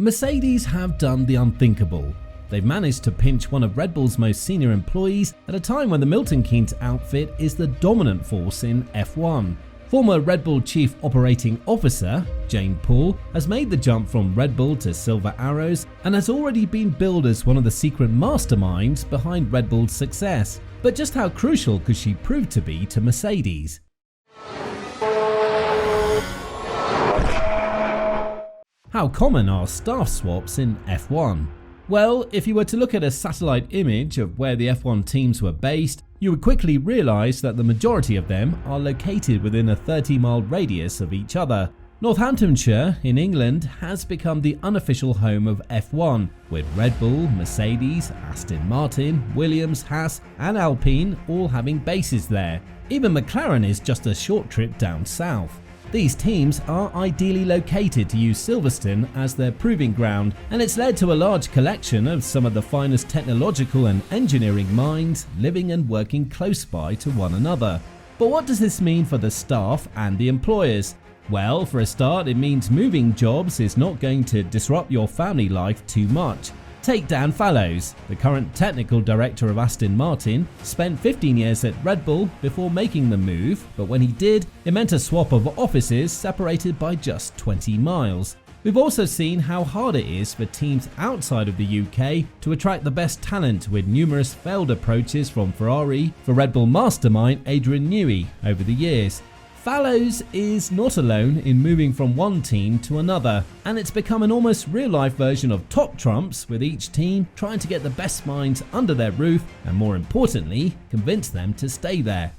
Mercedes have done the unthinkable. They've managed to pinch one of Red Bull's most senior employees at a time when the Milton Keynes outfit is the dominant force in F1. Former Red Bull Chief Operating Officer, Jayne Poole, has made the jump from Red Bull to Silver Arrows and has already been billed as one of the secret masterminds behind Red Bull's success. But just how crucial could she prove to be to Mercedes? How common are staff swaps in F1? Well, if you were to look at a satellite image of where the F1 teams were based, you would quickly realise that the majority of them are located within a 30-mile radius of each other. Northamptonshire in England has become the unofficial home of F1, with Red Bull, Mercedes, Aston Martin, Williams, Haas and Alpine all having bases there. Even McLaren is just a short trip down south. These teams are ideally located to use Silverstone as their proving ground, and it's led to a large collection of some of the finest technological and engineering minds living and working close by to one another. But what does this mean for the staff and the employers? Well, for a start, it means moving jobs is not going to disrupt your family life too much. Take Dan Fallows, the current technical director of Aston Martin, spent 15 years at Red Bull before making the move, but when he did, it meant a swap of offices separated by just 20 miles. We've also seen how hard it is for teams outside of the UK to attract the best talent, with numerous failed approaches from Ferrari for Red Bull mastermind Adrian Newey over the years. Fallows is not alone in moving from one team to another, and it's become an almost real-life version of Top Trumps, with each team trying to get the best minds under their roof and, more importantly, convince them to stay there.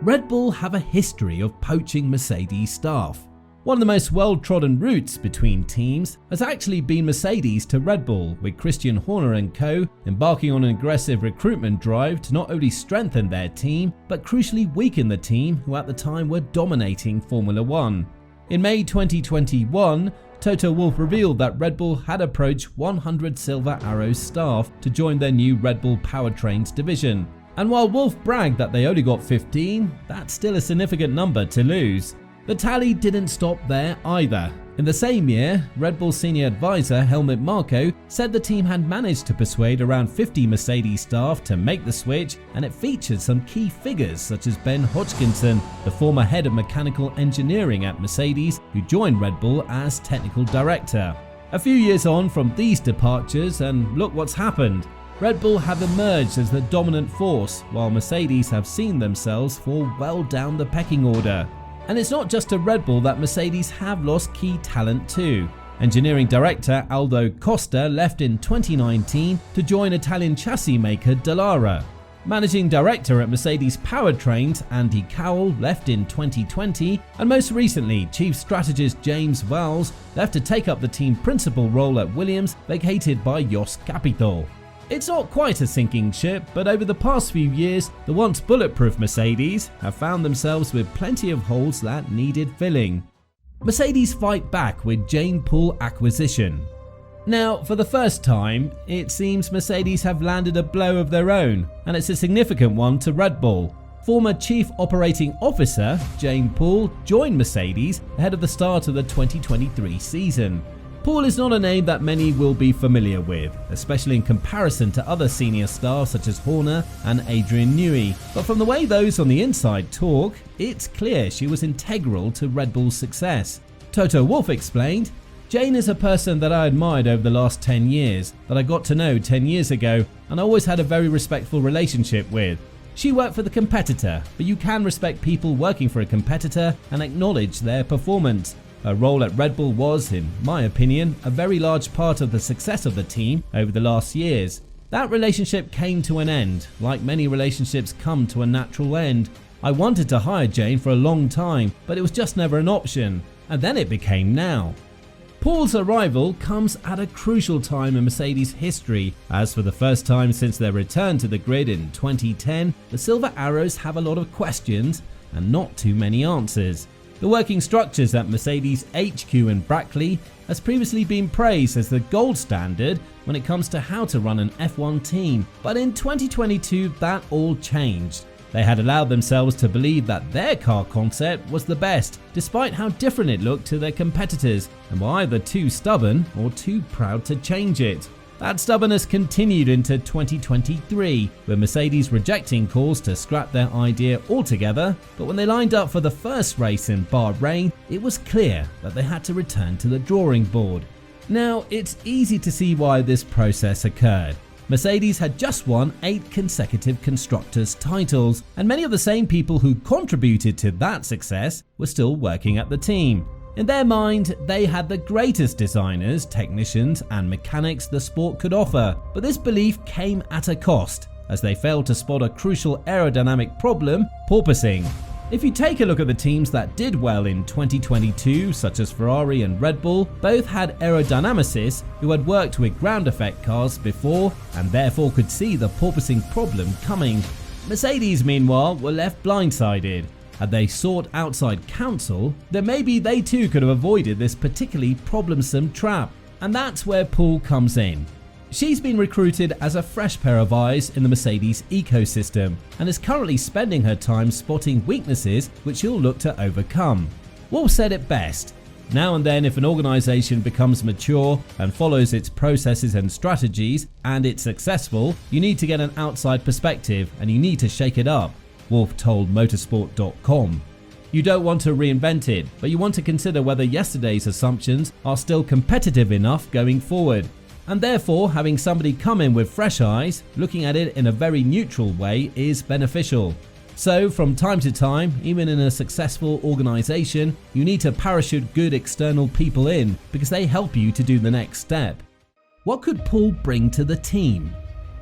Red Bull have a history of poaching Mercedes staff. One of the most well-trodden routes between teams has actually been Mercedes to Red Bull, with Christian Horner and co. embarking on an aggressive recruitment drive to not only strengthen their team, but crucially weaken the team who at the time were dominating Formula One. In May 2021, Toto Wolff revealed that Red Bull had approached 100 Silver Arrows staff to join their new Red Bull Powertrains division. And while Wolff bragged that they only got 15, that's still a significant number to lose. The tally didn't stop there either. In the same year, Red Bull senior advisor Helmut Marko said the team had managed to persuade around 50 Mercedes staff to make the switch, and it featured some key figures such as Ben Hodgkinson, the former head of mechanical engineering at Mercedes, who joined Red Bull as technical director. A few years on from these departures, and look what's happened. Red Bull have emerged as the dominant force, while Mercedes have seen themselves fall well down the pecking order. And it's not just to Red Bull that Mercedes have lost key talent too. Engineering director Aldo Costa left in 2019 to join Italian chassis maker Dallara. Managing director at Mercedes Powertrains Andy Cowell left in 2020, and most recently chief strategist James Vowles left to take up the team principal role at Williams, vacated by Jos Capito. It's not quite a sinking ship, but over the past few years, the once bulletproof Mercedes have found themselves with plenty of holes that needed filling. Mercedes fight back with Jayne Poole acquisition. Now, for the first time, it seems Mercedes have landed a blow of their own, and it's a significant one to Red Bull. Former Chief Operating Officer Jayne Poole joined Mercedes ahead of the start of the 2023 season. Poole is not a name that many will be familiar with, especially in comparison to other senior staff such as Horner and Adrian Newey, but from the way those on the inside talk, it's clear she was integral to Red Bull's success. Toto Wolff explained, "Jayne is a person that I admired over the last 10 years, that I got to know 10 years ago, and I always had a very respectful relationship with. She worked for the competitor, but you can respect people working for a competitor and acknowledge their performance. Her role at Red Bull was, in my opinion, a very large part of the success of the team over the last years. That relationship came to an end, like many relationships come to a natural end. I wanted to hire Jayne for a long time, but it was just never an option, and then it became now." Poole's arrival comes at a crucial time in Mercedes history, as for the first time since their return to the grid in 2010, the Silver Arrows have a lot of questions and not too many answers. The working structures at Mercedes HQ in Brackley has previously been praised as the gold standard when it comes to how to run an F1 team, but in 2022 that all changed. They had allowed themselves to believe that their car concept was the best, despite how different it looked to their competitors, and were either too stubborn or too proud to change it. That stubbornness continued into 2023, with Mercedes rejecting calls to scrap their idea altogether, but when they lined up for the first race in Bahrain, it was clear that they had to return to the drawing board. Now, it's easy to see why this process occurred. Mercedes had just won 8 consecutive constructors' titles, and many of the same people who contributed to that success were still working at the team. In their mind, they had the greatest designers, technicians, and mechanics the sport could offer, but this belief came at a cost, as they failed to spot a crucial aerodynamic problem: porpoising. If you take a look at the teams that did well in 2022, such as Ferrari and Red Bull, both had aerodynamicists who had worked with ground effect cars before and therefore could see the porpoising problem coming. Mercedes, meanwhile, were left blindsided. Had they sought outside counsel, then maybe they too could have avoided this particularly problemsome trap. And that's where Poole comes in. She's been recruited as a fresh pair of eyes in the Mercedes ecosystem and is currently spending her time spotting weaknesses which she'll look to overcome. Wolf said it best: "Now and then, if an organization becomes mature and follows its processes and strategies and it's successful, you need to get an outside perspective and you need to shake it up," Wolf told motorsport.com. You don't want to reinvent it, but you want to consider whether yesterday's assumptions are still competitive enough going forward. And therefore, having somebody come in with fresh eyes, looking at it in a very neutral way, is beneficial. So from time to time, even in a successful organization, you need to parachute good external people in because they help you to do the next step. What could Poole bring to the team?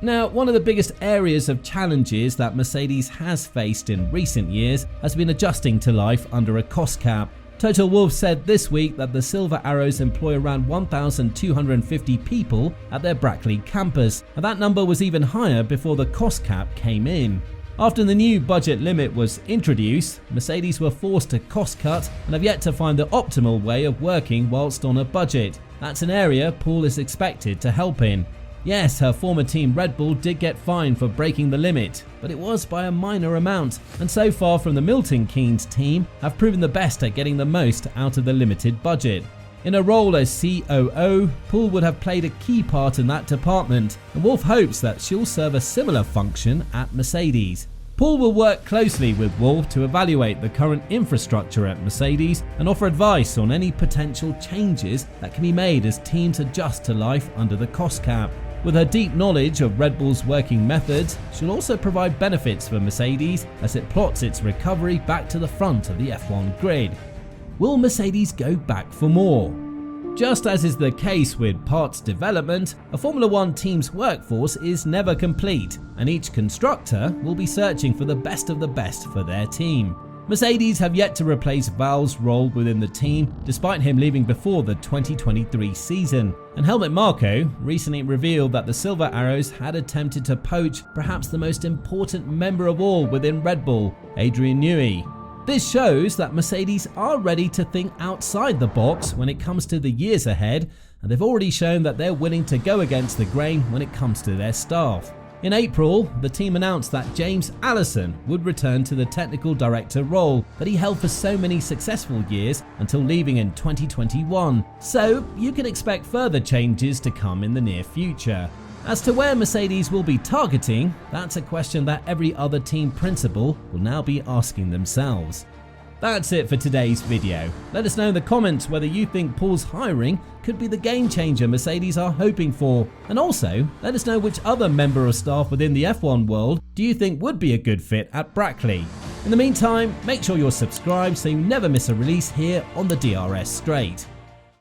Now, one of the biggest areas of challenges that Mercedes has faced in recent years has been adjusting to life under a cost cap. Total Wolf said this week that the Silver Arrows employ around 1,250 people at their Brackley campus, and that number was even higher before the cost cap came in. After the new budget limit was introduced, Mercedes were forced to cost cut and have yet to find the optimal way of working whilst on a budget. That's an area Poole is expected to help in. Yes, her former team Red Bull did get fined for breaking the limit, but it was by a minor amount, and so far from the Milton Keynes team have proven the best at getting the most out of the limited budget. In a role as COO, Poole would have played a key part in that department, and Wolf hopes that she'll serve a similar function at Mercedes. Poole will work closely with Wolf to evaluate the current infrastructure at Mercedes and offer advice on any potential changes that can be made as teams adjust to life under the cost cap. With her deep knowledge of Red Bull's working methods, she'll also provide benefits for Mercedes as it plots its recovery back to the front of the F1 grid. Will Mercedes go back for more? Just as is the case with parts development, a Formula One team's workforce is never complete, and each constructor will be searching for the best of the best for their team. Mercedes have yet to replace Val's role within the team, despite him leaving before the 2023 season. And Helmut Marko recently revealed that the Silver Arrows had attempted to poach perhaps the most important member of all within Red Bull, Adrian Newey. This shows that Mercedes are ready to think outside the box when it comes to the years ahead, and they've already shown that they're willing to go against the grain when it comes to their staff. In April, the team announced that James Allison would return to the technical director role that he held for so many successful years until leaving in 2021. So you can expect further changes to come in the near future. As to where Mercedes will be targeting, that's a question that every other team principal will now be asking themselves. That's it for today's video. Let us know in the comments whether you think Poole's hiring could be the game changer Mercedes are hoping for. And also, let us know which other member of staff within the F1 world do you think would be a good fit at Brackley. In the meantime, make sure you're subscribed so you never miss a release here on the DRS Straight.